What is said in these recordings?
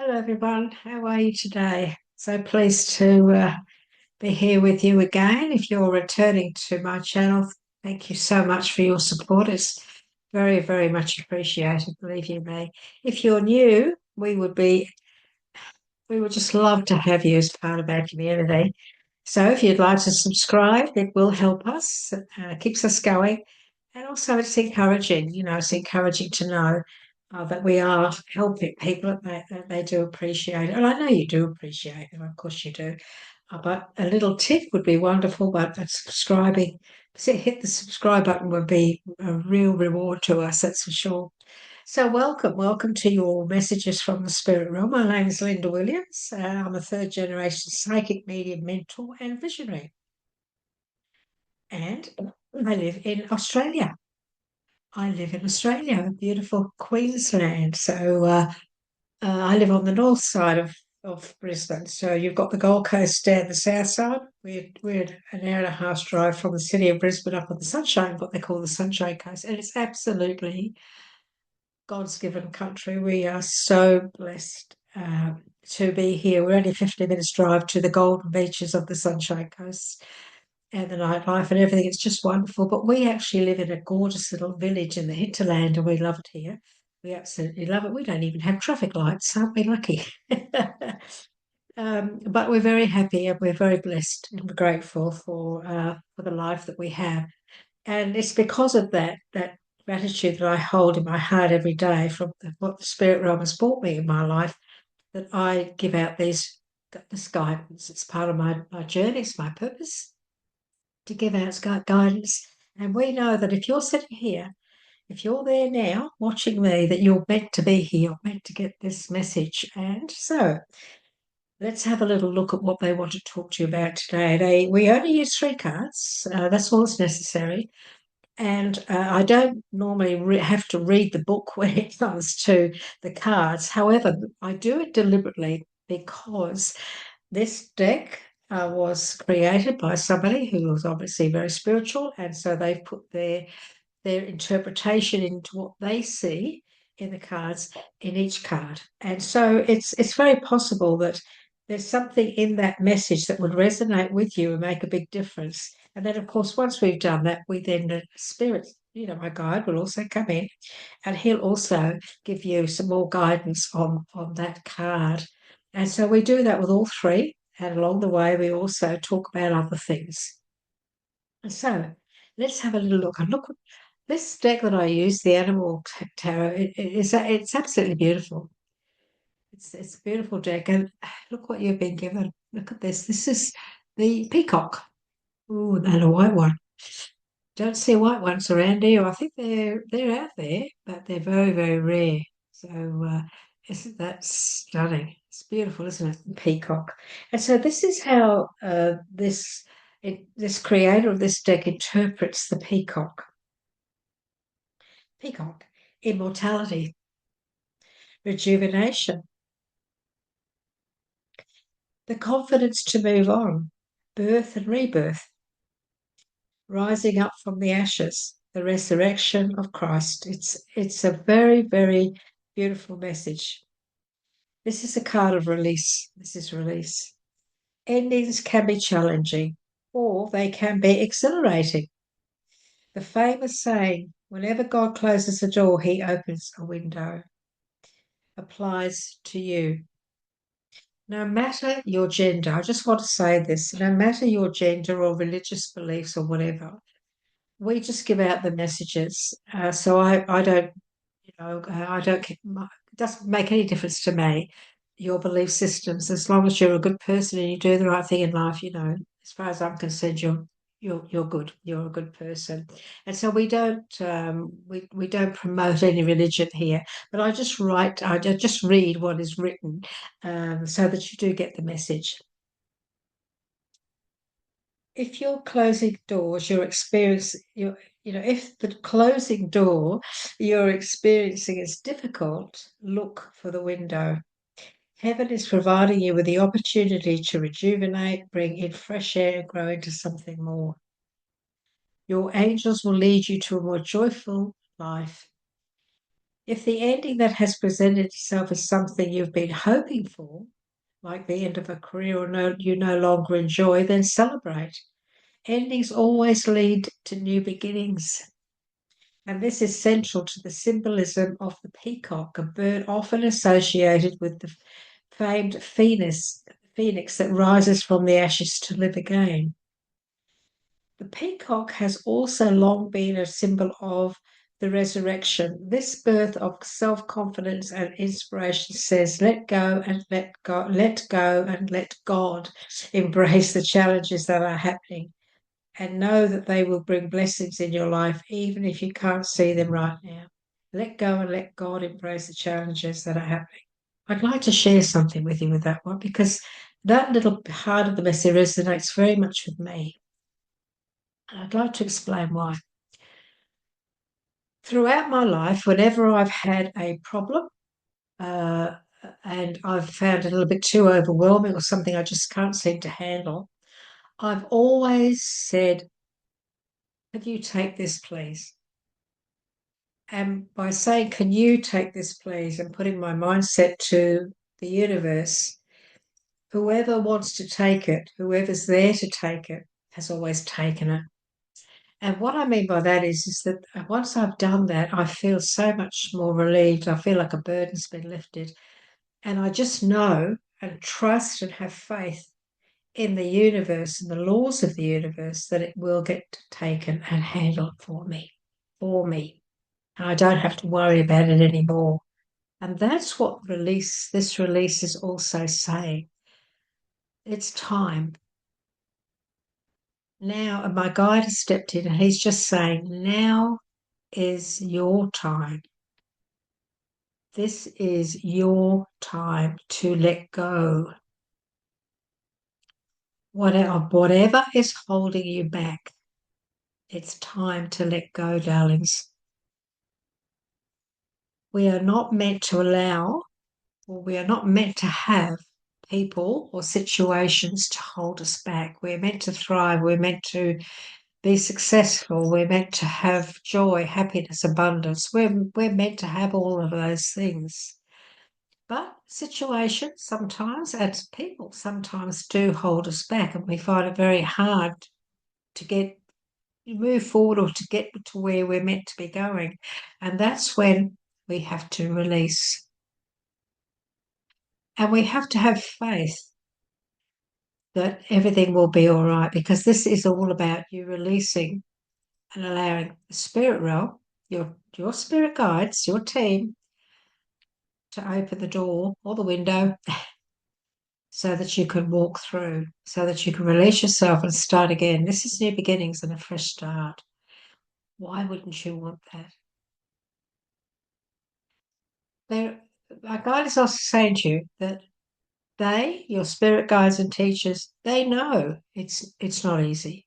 Hello, everyone. How are you today? So pleased to be here with you again. If you're returning to my channel, thank you so much for your support. It's very, very much appreciated, believe you me. If you're new, we would just love to have you as part of our community. So if you'd like to subscribe, it will help us, keeps us going. And also it's encouraging, it's encouraging to know that we are helping people that they do appreciate it. And I know you do appreciate it, of course you do. But a little tip would be wonderful, but subscribing, hit the subscribe button would be a real reward to us, that's for sure. So, welcome to your messages from the spirit realm. My name is Linda Williams. I'm a third generation psychic medium mentor and visionary. And I live in Australia. Beautiful Queensland. So, I live on the north side of Brisbane. So, you've got the Gold Coast down the south side. We're an hour and a half drive from the city of Brisbane up on the Sunshine, what they call the Sunshine Coast. And it's absolutely God's given country. We are so blessed to be here. We're only 50 minutes drive to the golden beaches of the Sunshine Coast and the nightlife and everything. It's just wonderful. But we actually live in a gorgeous little village in the hinterland and we love it here. We absolutely love it. We don't even have traffic lights. Aren't we lucky? But we're very happy and we're very blessed and we're grateful for the life that we have. And it's because of that gratitude that I hold in my heart every day from what the spirit realm has brought me in my life that I give out this guidance. It's part of my journey, it's my purpose to give out guidance. And we know that if you're sitting here, if you're there now watching me, that you're meant to be here, you're meant to get this message. And so let's have a little look at what they want to talk to you about today. We only use three cards. That's all that's necessary. And I don't normally have to read the book when it comes to the cards. However, I do it deliberately because this deck was created by somebody who was obviously very spiritual, and so they've put their interpretation into what they see in the cards in each card. And so it's very possible that there's something in that message that would resonate with you and make a big difference. And then, of course, once we've done that, we then the spirit, my guide will also come in, and he'll also give you some more guidance on that card. And so we do that with all three. And along the way, we also talk about other things. So let's have a little look. And look, this deck that I use, the Animal Tarot, it's absolutely beautiful. It's a beautiful deck, and look what you've been given. Look at this. This is the peacock. Oh, and a white one. Don't see white ones around here. I think they're out there, but they're very, very rare. So isn't that stunning? It's beautiful, isn't it? Peacock. And so this is how this creator of this deck interprets the peacock. Peacock, immortality, rejuvenation, the confidence to move on, birth and rebirth, rising up from the ashes, the resurrection of Christ. It's a very, very beautiful message. This is a card of release. This is release. Endings can be challenging or they can be exhilarating. The famous saying, whenever God closes a door, he opens a window, applies to you. No matter your gender, I just want to say this, no matter your gender or religious beliefs or whatever, we just give out the messages. So I don't, I don't, it doesn't make any difference to me, your belief systems, as long as you're a good person and you do the right thing in life, as far as I'm concerned, you're good. You're a good person, and so we don't promote any religion here. But I just read what is written, so that you do get the message. If you're closing doors, if the closing door you're experiencing is difficult, look for the window. Heaven is providing you with the opportunity to rejuvenate, bring in fresh air, and grow into something more. Your angels will lead you to a more joyful life. If the ending that has presented itself is something you've been hoping for, like the end of a career or you no longer enjoy, then celebrate. Endings always lead to new beginnings. And this is central to the symbolism of the peacock, a bird often associated with the famed phoenix that rises from the ashes to live again. The peacock has also long been a symbol of the resurrection. This birth of self-confidence and inspiration says, let go and let go, let go and let God embrace the challenges that are happening and know that they will bring blessings in your life, even if you can't see them right now. Let go and let God embrace the challenges that are happening. I'd like to share something with you with that one because that little part of the message resonates very much with me. And I'd like to explain why. Throughout my life, whenever I've had a problem uh, and I've found it a little bit too overwhelming or something I just can't seem to handle, I've always said, "Could you take this, please?" And by saying, "Can you take this, please?" and putting my mindset to the universe, whoever wants to take it, whoever's there to take it, has always taken it. And what I mean by that is that once I've done that, I feel so much more relieved. I feel like a burden's been lifted. And I just know and trust and have faith in the universe and the laws of the universe that it will get taken and handled for me, for me. And I don't have to worry about it anymore. And that's what this release is also saying. It's time. Now, my guide has stepped in and he's just saying, now is your time. This is your time to let go. Whatever is holding you back, it's time to let go, darlings. We are not meant to allow, or we are not meant to have people or situations to hold us back. We're meant to thrive. We're meant to be successful. We're meant to have joy, happiness, abundance. We're meant to have all of those things. But situations sometimes, and people sometimes do hold us back, and we find it very hard to move forward or to get to where we're meant to be going. And that's when we have to release. And we have to have faith that everything will be all right, because this is all about you releasing and allowing the spirit realm, your spirit guides, your team, to open the door or the window so that you can walk through, so that you can release yourself and start again. This is new beginnings and a fresh start. Why wouldn't you want that? Our guide is also saying to you that your spirit guides and teachers, they know it's not easy.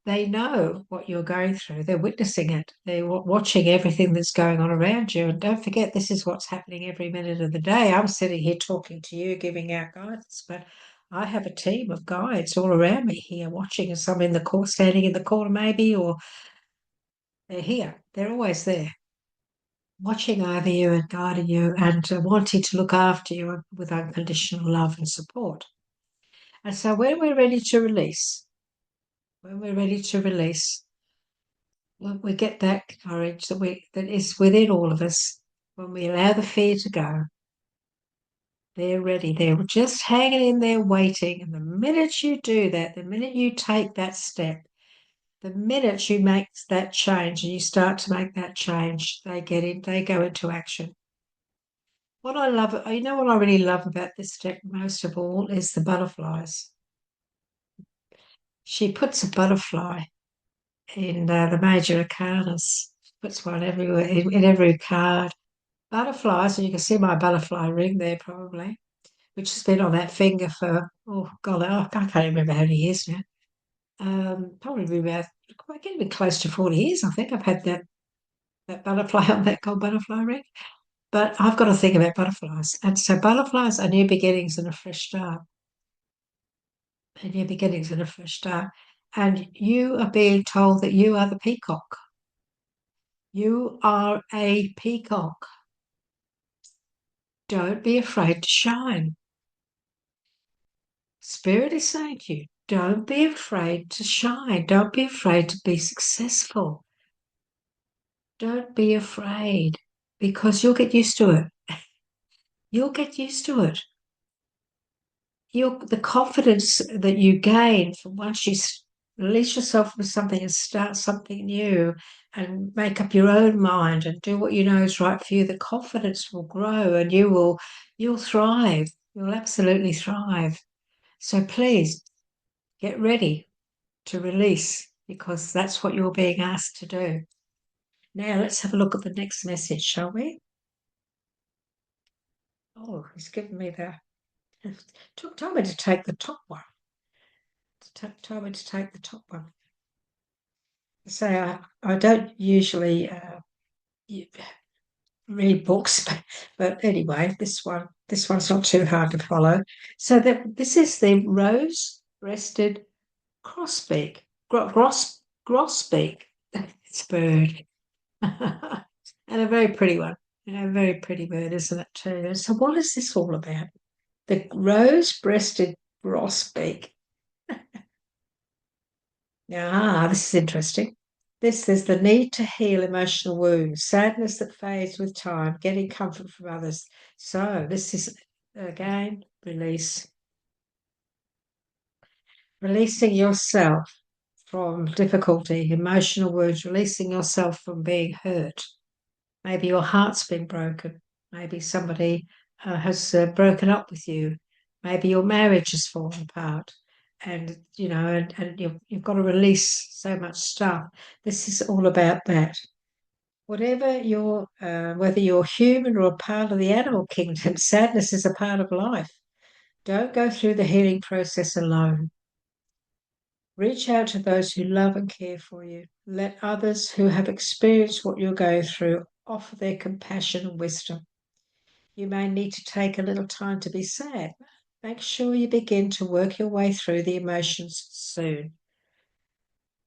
They know what you're going through. They're witnessing it. They're watching everything that's going on around you. And don't forget, this is what's happening every minute of the day. I'm sitting here talking to you, giving out guidance, but I have a team of guides all around me here watching, and some in the court, standing in the corner maybe, or they're here. They're always there, watching over you and guiding you and wanting to look after you with unconditional love and support. And so when we're ready to release, when we're ready to release, when we get that courage that is within all of us, when we allow the fear to go, they're ready. They're just hanging in there waiting. And the minute you do that, the minute you take that step, the minute you make that change and you start to make that change, they go into action. What I love, what I really love about this deck most of all is the butterflies. She puts a butterfly in the major arcanas. Puts one everywhere in every card. Butterflies, and you can see my butterfly ring there probably, which has been on that finger for I can't remember how many years now. Probably about getting close to 40 years. I think I've had that butterfly on that gold butterfly ring. But I've got to think about butterflies, and so butterflies are new beginnings and a fresh start. And new beginnings and a fresh start. And you are being told that you are the peacock. You are a peacock. Don't be afraid to shine. Spirit is saying to you, don't be afraid to shine. Don't be afraid to be successful. Don't be afraid because you'll get used to it. You'll get used to it. The confidence that you gain from once you release yourself from something and start something new and make up your own mind and do what you know is right for you, the confidence will grow and you'll thrive. You'll absolutely thrive. So please get ready to release because that's what you're being asked to do. Now let's have a look at the next message, shall we? Oh, he's given me the told me to take the top one. Told me to take the top one. So I don't usually read books, but anyway, this one's not too hard to follow. So this is the rose-breasted grosbeak. It's a bird, and a very pretty one. A very pretty bird, isn't it too? So what is this all about? The rose-breasted grosbeak. This is interesting. This is the need to heal emotional wounds, sadness that fades with time, getting comfort from others. So this is again releasing yourself from difficulty, emotional wounds, releasing yourself from being hurt. Maybe your heart's been broken. Maybe somebody has broken up with you. Maybe your marriage has fallen apart. And you've got to release so much stuff. This is all about that. Whatever whether you're human or a part of the animal kingdom, sadness is a part of life. Don't go through the healing process alone. Reach out to those who love and care for you. Let others who have experienced what you're going through offer their compassion and wisdom. You may need to take a little time to be sad. Make sure you begin to work your way through the emotions soon.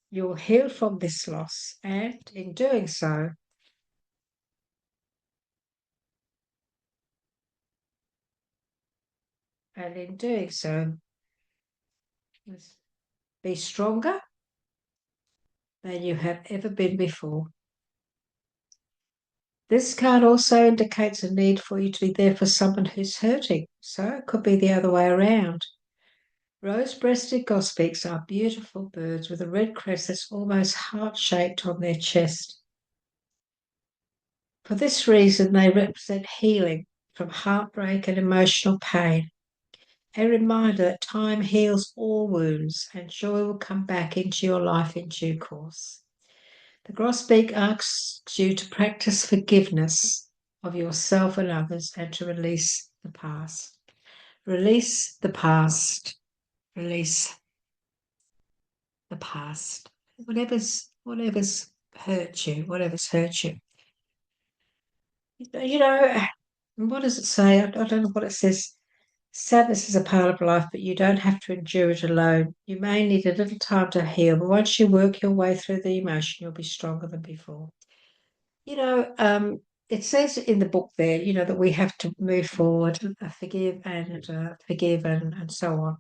You'll heal from this loss, and in doing so, be stronger than you have ever been before. This card also indicates a need for you to be there for someone who's hurting, so it could be the other way around. Rose-breasted grosbeaks are beautiful birds with a red crest that's almost heart-shaped on their chest. For this reason, they represent healing from heartbreak and emotional pain. A reminder that time heals all wounds and joy will come back into your life in due course. The grosbeak asks you to practice forgiveness of yourself and others and to release the past. Release the past. Release the past. Whatever's hurt you, whatever's hurt you. What does it say? I don't know what it says. Sadness is a part of life, but you don't have to endure it alone. You may need a little time to heal, but once you work your way through the emotion, you'll be stronger than before. It says in the book there, that we have to move forward, forgive and so on.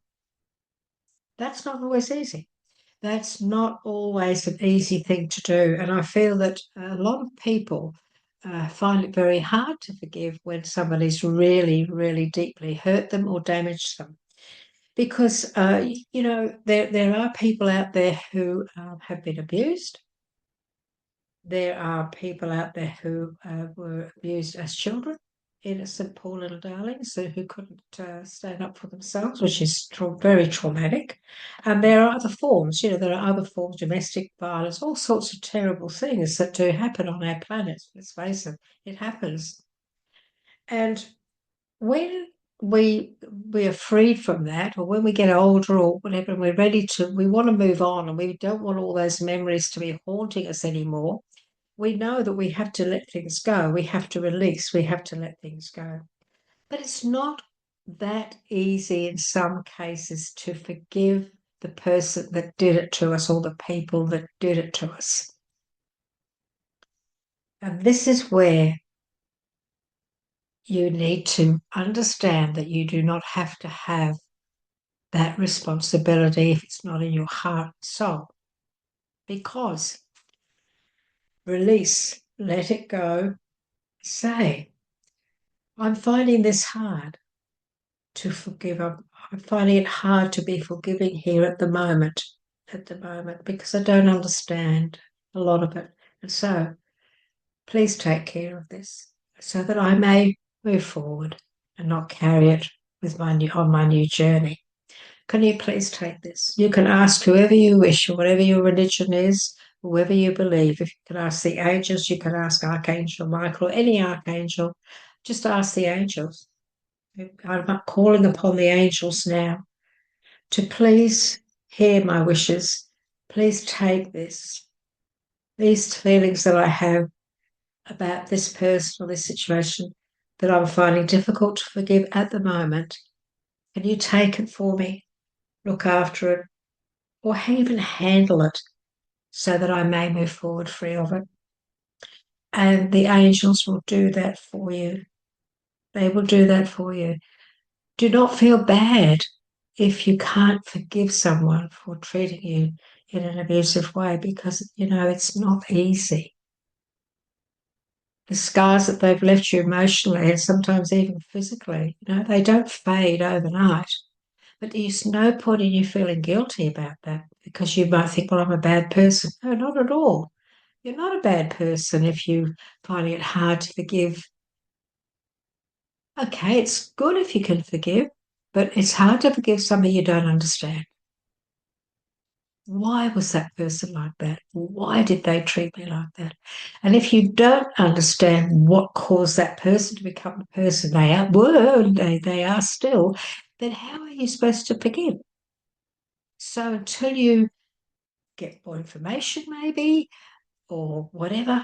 That's not always easy. That's not always an easy thing to do. And I feel that a lot of people find it very hard to forgive when somebody's really, really deeply hurt them or damaged them. Because, there are people out there who have been abused. There are people out there who were abused as children, innocent, poor little darlings who couldn't stand up for themselves, which is very traumatic. And there are other forms, there are other forms, domestic violence, all sorts of terrible things that do happen on our planet. Let's face it, it happens. And when we are freed from that, or when we get older or whatever, and we want to move on, and we don't want all those memories to be haunting us anymore, we know that we have to let things go. We have to release. We have to let things go. But it's not that easy in some cases to forgive the person that did it to us or the people that did it to us. And this is where you need to understand that you do not have to have that responsibility if it's not in your heart and soul. Because release, let it go, say, I'm finding this hard to forgive. I'm finding it hard to be forgiving here at the moment, because I don't understand a lot of it. And so please take care of this so that I may move forward and not carry it on my new journey. Can you please take this? You can ask whoever you wish, or whatever your religion is, whoever you believe. If you can ask the angels, you can ask Archangel Michael, or any archangel. Just ask the angels. I'm calling upon the angels now to please hear my wishes. Please take these feelings that I have about this person or this situation that I'm finding difficult to forgive at the moment. Can you take it for me? Look after it, or even handle it so that I may move forward free of it. And the angels will do that for you. They will do that for you. Do not feel bad if you can't forgive someone for treating you in an abusive way, because, it's not easy. The scars that they've left you emotionally and sometimes even physically, they don't fade overnight. But there's no point in you feeling guilty about that, because you might think, well, I'm a bad person. No, not at all. You're not a bad person if you're finding it hard to forgive. Okay, it's good if you can forgive, but it's hard to forgive somebody you don't understand. Why was that person like that? Why did they treat me like that? And if you don't understand what caused that person to become the person they are still, then how are you supposed to forgive? So until you get more information, maybe, or whatever,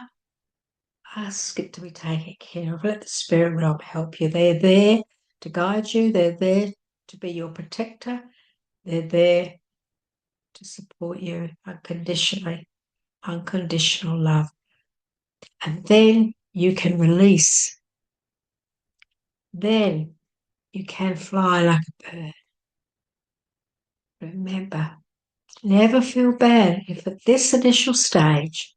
ask it to be taken care of. Let the spirit realm help you. They're there to guide you. They're there to be your protector. They're there to support you unconditionally. Unconditional love. And then you can release. Then you can fly like a bird. Remember, never feel bad if at this initial stage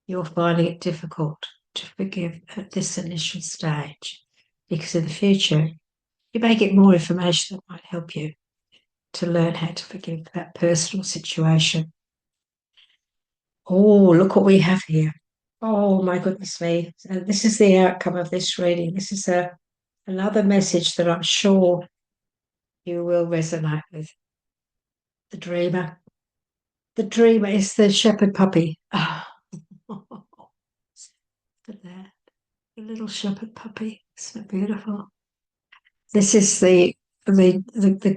you're finding it difficult to forgive at this initial stage, because in the future you may get more information that might help you to learn how to forgive that personal situation. Oh, look what we have here. Oh, my goodness me. So this is the outcome of this reading. This is another message that I'm sure you will resonate with. The dreamer. The dreamer is the shepherd puppy. Oh, look at that. The little shepherd puppy. Isn't it beautiful? This is the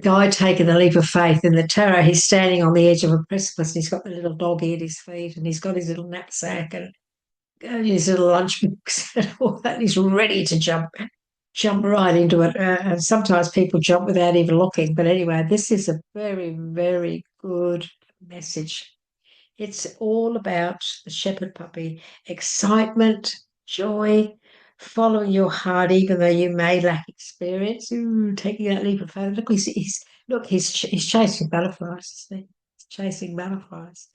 guy taking the leap of faith in the tarot. He's standing on the edge of a precipice, and he's got the little doggy at his feet, and he's got his little knapsack and his little lunchbox and all that. He's ready to jump right into it. And sometimes people jump without even looking. But anyway, this is a very, very good message. It's all about the shepherd puppy, excitement, joy, following your heart, even though you may lack experience. Ooh, taking that leap of faith. He's chasing butterflies. Isn't he? He's chasing butterflies.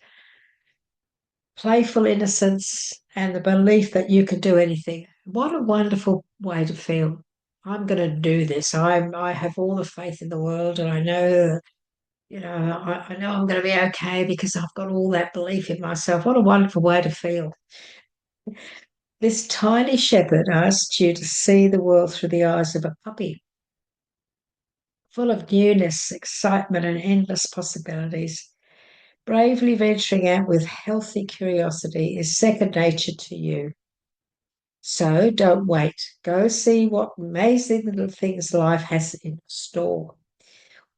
Playful innocence and the belief that you can do anything. What a wonderful way to feel. I'm going to do this. I have all the faith in the world, and I know I know I'm going to be okay because I've got all that belief in myself. What a wonderful way to feel. This tiny shepherd asks you to see the world through the eyes of a puppy, full of newness, excitement, and endless possibilities. Bravely venturing out with healthy curiosity is second nature to you. So don't wait. Go see what amazing little things life has in store.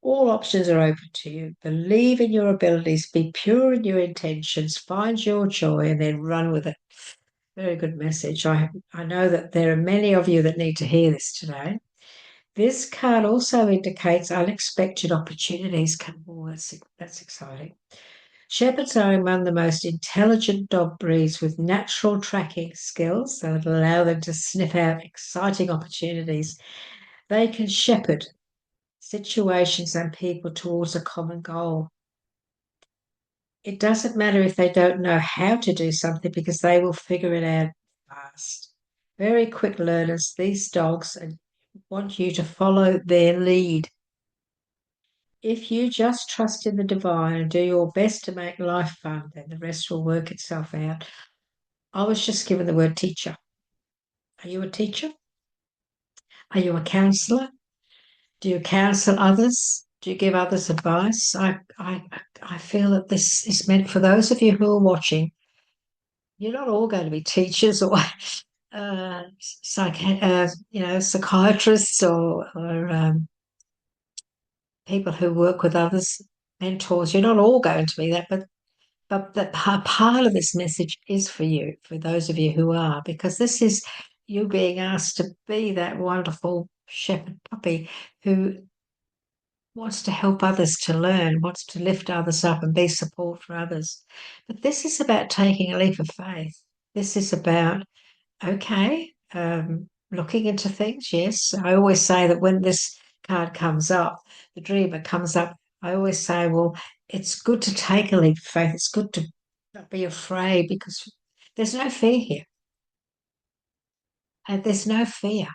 All options are open to you. Believe in your abilities, be pure in your intentions, find your joy, and then run with it. Very good message. I know that there are many of you that need to hear this today. This card also indicates unexpected opportunities come. Oh, that's exciting. Shepherds are among the most intelligent dog breeds with natural tracking skills that allow them to sniff out exciting opportunities. They can shepherd situations and people towards a common goal. It doesn't matter if they don't know how to do something because they will figure it out fast. Very quick learners, these dogs want you to follow their lead. If you just trust in the divine and do your best to make life fun, then the rest will work itself out. I was just given the word teacher. Are you a teacher? Are you a counselor? Do you counsel others? Do you give others advice? I feel that this is meant for those of you who are watching. You're not all going to be teachers or psychiatrists or people who work with others, mentors. You're not all going to be that, but that part of this message is for you, for those of you who are, because this is you being asked to be that wonderful shepherd puppy who wants to help others to learn, wants to lift others up and be support for others. But this is about taking a leap of faith. This is about, okay, looking into things. Yes, I always say that when this card comes up, the dreamer comes up, I always say, well, it's good to take a leap of faith. It's good to not be afraid because there's no fear here. And there's no fear.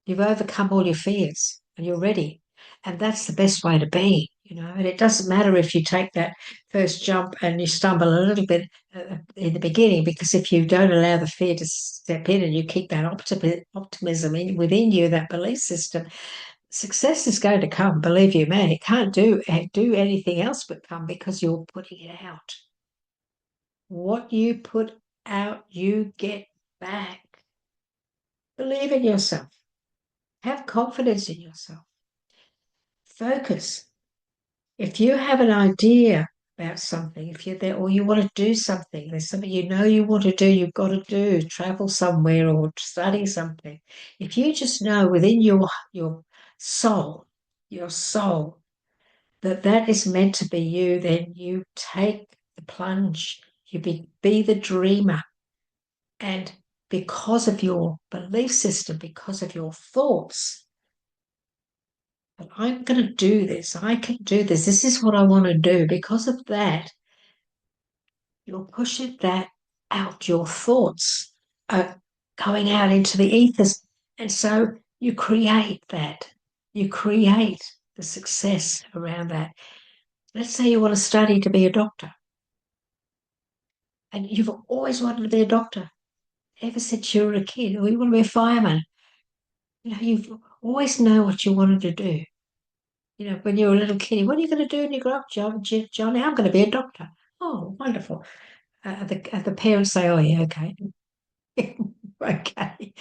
You've overcome all your fears and you're ready. And that's the best way to be, you know. And it doesn't matter if you take that first jump and you stumble a little bit in the beginning, because if you don't allow the fear to step in and you keep that optimism within you, that belief system, success is going to come. Believe you me, it can't do anything else but come because you're putting it out. What you put out, you get back. Believe in yourself. Have confidence in yourself. Focus. If you have an idea about something, if you're there or you want to do something, there's something you know you want to do, you've got to do, travel somewhere or study something. If you just know within your soul, your soul, that that is meant to be you, then you take the plunge. You be the dreamer. And because of your belief system, because of your thoughts, I'm going to do this. I can do this. This is what I want to do. Because of that, you're pushing that out. Your thoughts are going out into the ethers. And so you create that. You create the success around that. Let's say you want to study to be a doctor. And you've always wanted to be a doctor, ever since you were a kid, or you want to be a fireman. You know, you've always know what you wanted to do. You know, when you were a little kid, what are you going to do when you grow up, Johnny? I'm going to be a doctor. Oh, wonderful. The parents say, oh, yeah, okay. Okay.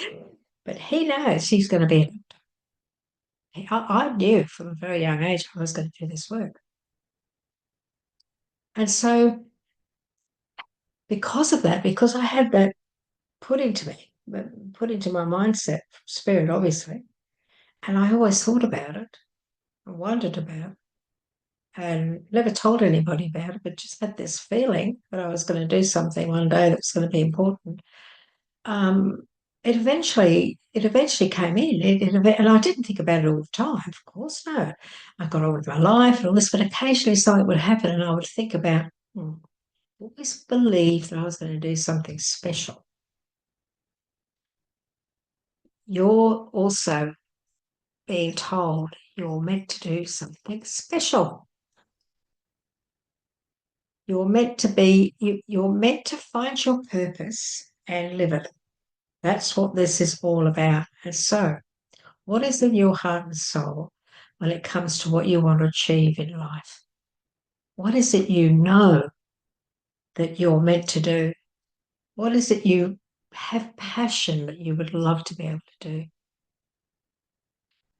But he knows he's going to be a doctor. I knew from a very young age I was going to do this work. And so, because of that, because I had that put into me, put into my mindset, spirit, obviously, and I always thought about it, I wondered about it, and never told anybody about it, but just had this feeling that I was going to do something one day that was going to be important. Um, it eventually came in, and I didn't think about it all the time. Of course, no. I got on with my life and all this, but occasionally something would happen, and I would think about. Always believed that I was going to do something special. You're also being told you're meant to do something special. You're meant to be, you're meant to find your purpose and live it. That's what this is all about. And so, what is in your heart and soul when it comes to what you want to achieve in life? What is it you know that you're meant to do? What is it you have passion that you would love to be able to do?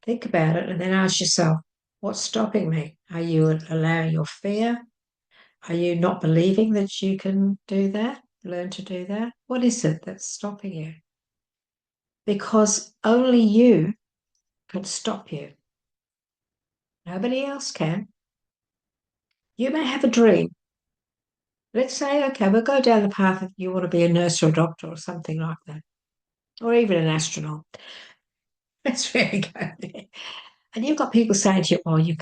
Think about it and then ask yourself, what's stopping me? Are you allowing your fear? Are you not believing that you can do that? Learn to do that? What is it that's stopping you? Because only you can stop you. Nobody else can. You may have a dream. Let's say, okay, we'll go down the path of you want to be a nurse or a doctor or something like that, or even an astronaut. That's really good. And you've got people saying to you, oh, you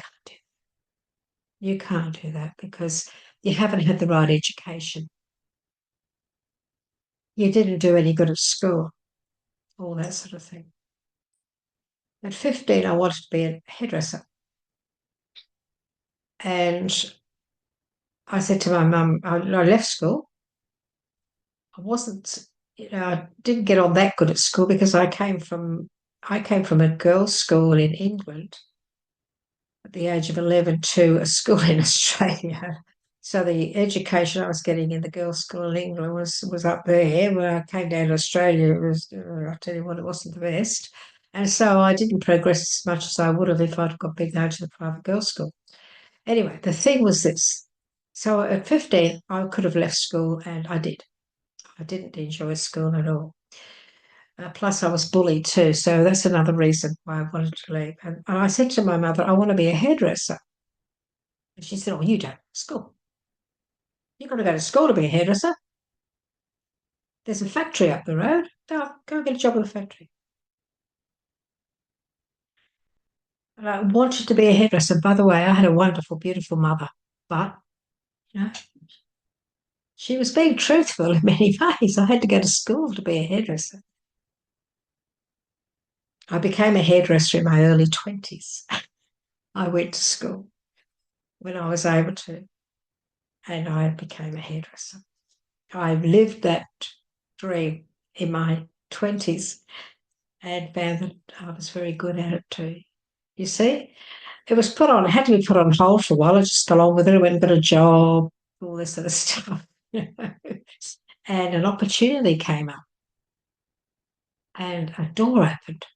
can't do that because you haven't had the right education. You didn't do any good at school, all that sort of thing. At 15, I wanted to be a hairdresser. And I said to my mum, I left school. I wasn't, I didn't get on that good at school because I came from a girls' school in England at the age of 11 to a school in Australia. So the education I was getting in the girls' school in England was up there. When I came down to Australia, it was, I'll tell you what, it wasn't the best. And so I didn't progress as much as I would have if I'd got big out to the private girls' school. Anyway, the thing was this. So at 15, I could have left school and I did. I didn't enjoy school at all. Plus, I was bullied too. So that's another reason why I wanted to leave. And I said to my mother, I want to be a hairdresser. And she said, oh, you don't go to school. You've got to go to school to be a hairdresser. There's a factory up the road. Go and get a job in the factory. And I wanted to be a hairdresser. By the way, I had a wonderful, beautiful mother. But, you know, she was being truthful in many ways. I had to go to school to be a hairdresser. I became a hairdresser in my early 20s. I went to school when I was able to, and I became a hairdresser. I lived that dream in my 20s and found that I was very good at it too. You see, it had to be put on hold for a while. I just got on with it. I went and got a job, all this sort of stuff. And an opportunity came up and a door opened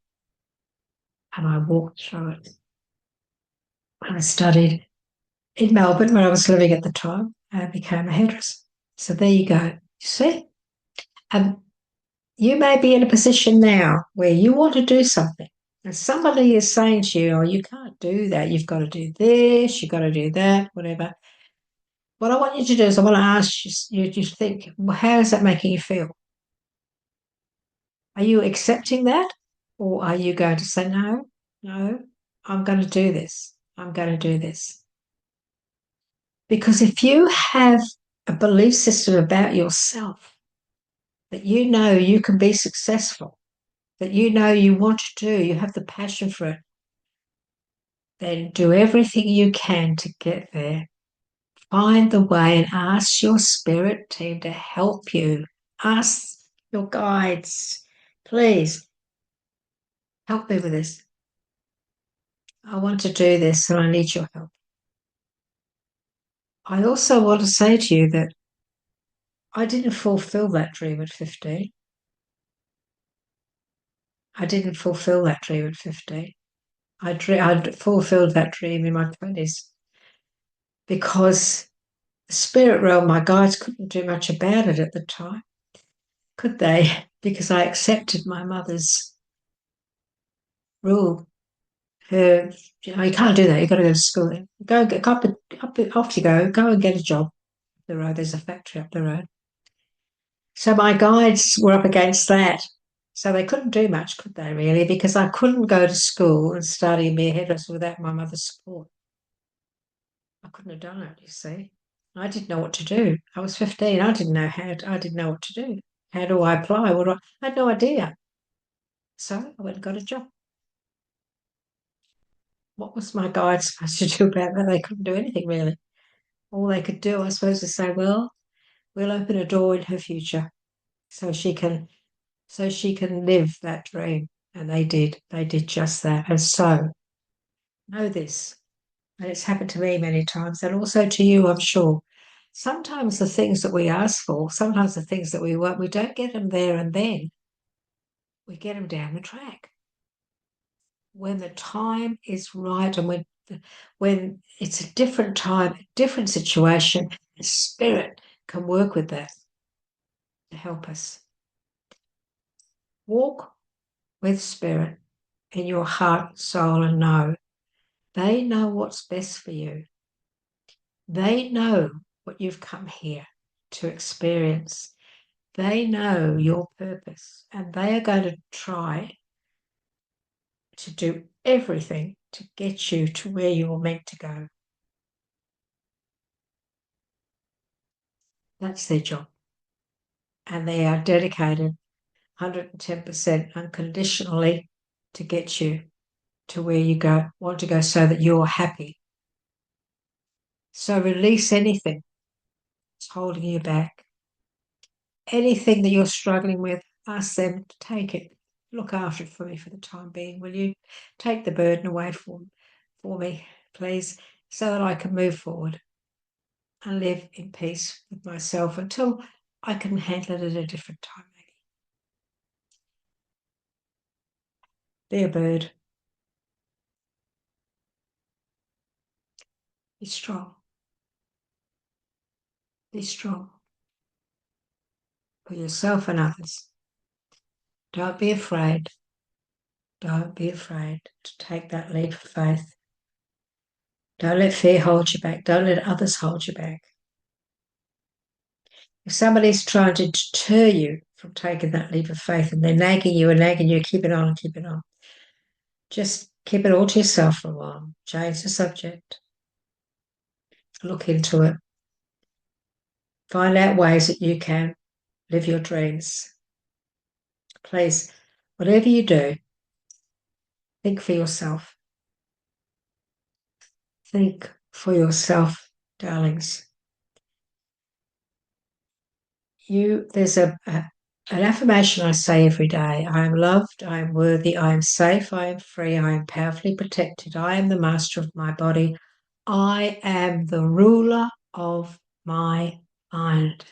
and I walked through it. I studied in Melbourne where I was living at the time and became a hairdresser. So there you go. You see? And you may be in a position now where you want to do something. And somebody is saying to you, oh, you can't do that. You've got to do this, you've got to do that, whatever. What I want you to do is I want to ask you to think, well, how is that making you feel? Are you accepting that? Or are you going to say, no, I'm going to do this. I'm going to do this. Because if you have a belief system about yourself that you know you can be successful, that you know you want to do, you have the passion for it, then do everything you can to get there. Find the way and ask your spirit team to help you. Ask your guides, please help me with this. I want to do this and I need your help. I also want to say to you that I didn't fulfill that dream at 15. I didn't fulfill that dream at 15. I fulfilled that dream in my 20s because the spirit realm, my guides couldn't do much about it at the time, could they? Because I accepted my mother's rule. Her, you can't do that. You've got to go to school. Off you go and get a job up the road. There's a factory up the road. So my guides were up against that. So they couldn't do much, could they, really? Because I couldn't go to school and study and be a hairdresser without my mother's support. I couldn't have done it, you see. I didn't know what to do. I was 15. I didn't know what to do. How do I apply? I had no idea. So I went and got a job. What was my guide supposed to do about that? They couldn't do anything really. All they could do, I suppose, is say, well, we'll open a door in her future so she can live that dream. And they did. They did just that. And so know this, and it's happened to me many times, and also to you, I'm sure. Sometimes the things that we ask for, sometimes the things that we want, we don't get them there and then. We get them down the track. When the time is right and when it's a different time, a different situation, the spirit can work with that to help us. Walk with spirit in your heart, soul, and know. They know what's best for you. They know what you've come here. to experience. They know your purpose and they are going to try to do everything to get you to where you're meant to go. That's their job. And they are dedicated 110% unconditionally to get you to where you want to go so that you're happy. So release anything that's holding you back. Anything that you're struggling with, ask them to take it. Look after it for me for the time being, will you? Take the burden away for me, please, so that I can move forward and live in peace with myself until I can handle it at a different time, maybe. Be a bird. Be strong. Be strong for yourself and others. Don't be afraid. Don't be afraid to take that leap of faith. Don't let fear hold you back. Don't let others hold you back. If somebody's trying to deter you from taking that leap of faith and they're nagging you, keep it on, keep it on. Just keep it all to yourself for a while. Change the subject. Look into it. Find out ways that you can live your dreams. Please, whatever you do, think for yourself. Think for yourself, darlings. There's an affirmation I say every day. I am loved, I am worthy, I am safe, I am free, I am powerfully protected, I am the master of my body, I am the ruler of my mind.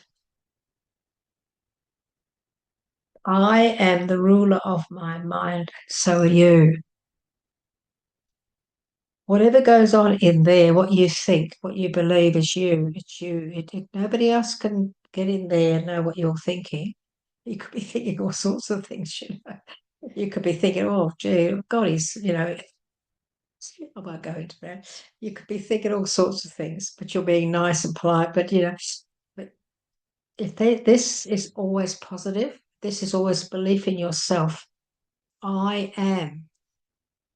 I am the ruler of my mind, so are you. Whatever goes on in there, what you think, what you believe is you. It's you. Nobody else can get in there and know what you're thinking. You could be thinking all sorts of things, you know. You could be thinking, oh, gee, God, I won't go into that. You could be thinking all sorts of things, but you're being nice and polite. But, but if this is always positive, this is always belief in yourself. I am,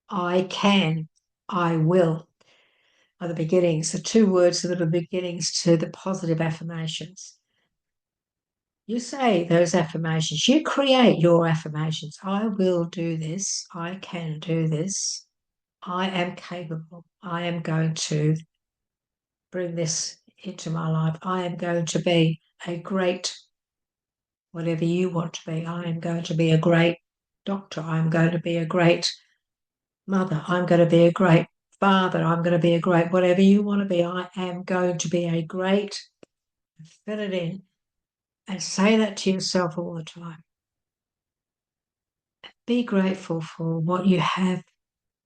I can, I will are the beginnings, the two words that are the beginnings to the positive affirmations. You say those affirmations, you create your affirmations. I will do this. I can do this. I am capable. I am going to bring this into my life. I am going to be a great, whatever you want to be. I am going to be a great doctor. I'm going to be a great mother. I'm going to be a great father. I'm going to be a great, whatever you want to be. I am going to be a great, fill it in and say that to yourself all the time. Be grateful for what you have.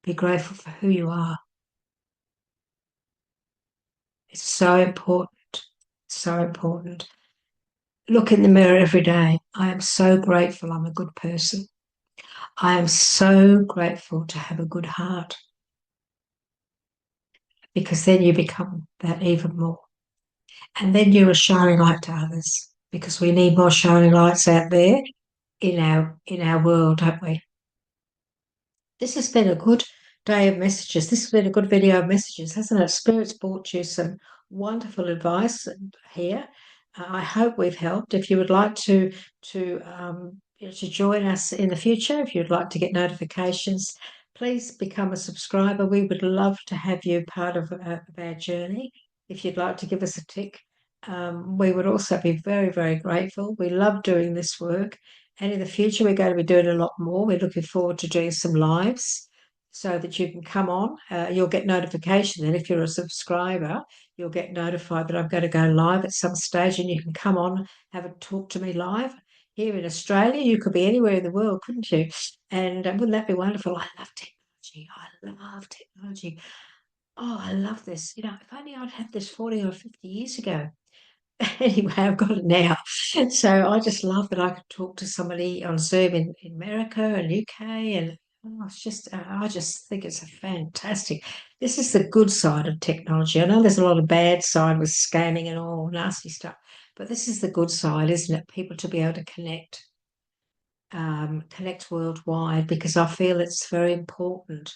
Be grateful for who you are. It's so important. So important. Look in the mirror every day. I am so grateful I'm a good person. I am so grateful to have a good heart, because then you become that even more. And then you're a shining light to others, because we need more shining lights out there in our world, don't we? This has been a good day of messages. This has been a good video of messages, hasn't it? Spirit's brought you some wonderful advice here. I hope we've helped. If you would like to join us in the future, if you'd like to get notifications, please become a subscriber. We would love to have you part of our journey. If you'd like to give us a tick, we would also be very, very grateful. We love doing this work. And in the future, we're going to be doing a lot more. We're looking forward to doing some lives so that you can come on. You'll get notification. And if you're a subscriber, you'll get notified that I'm going to go live at some stage, and you can come on, have a talk to me live. Here in Australia, you could be anywhere in the world, couldn't you? And wouldn't that be wonderful? I love technology. I love technology. Oh, I love this. If only I'd had this 40 or 50 years ago. Anyway, I've got it now. So I just love that I could talk to somebody on Zoom in America and UK, and I just think it's a fantastic. This is the good side of technology. I know there's a lot of bad side with scamming and all nasty stuff, But this is the good side, isn't it? People to be able to connect worldwide, because I feel it's very important.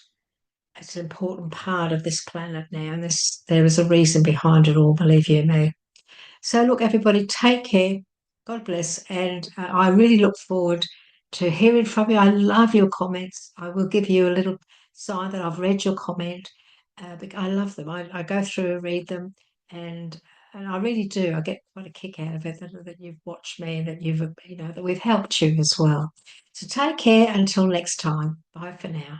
It's an important part of this planet now, and there is a reason behind it all, believe you me. So, look, everybody, take care. God bless. And I really look forward to hearing from you. I love your comments. I will give you a little sign that I've read your comment. I love them. I go through and read them, and I really do. I get quite a kick out of it that you've watched me and that that we've helped you as well. So take care until next time. Bye for now.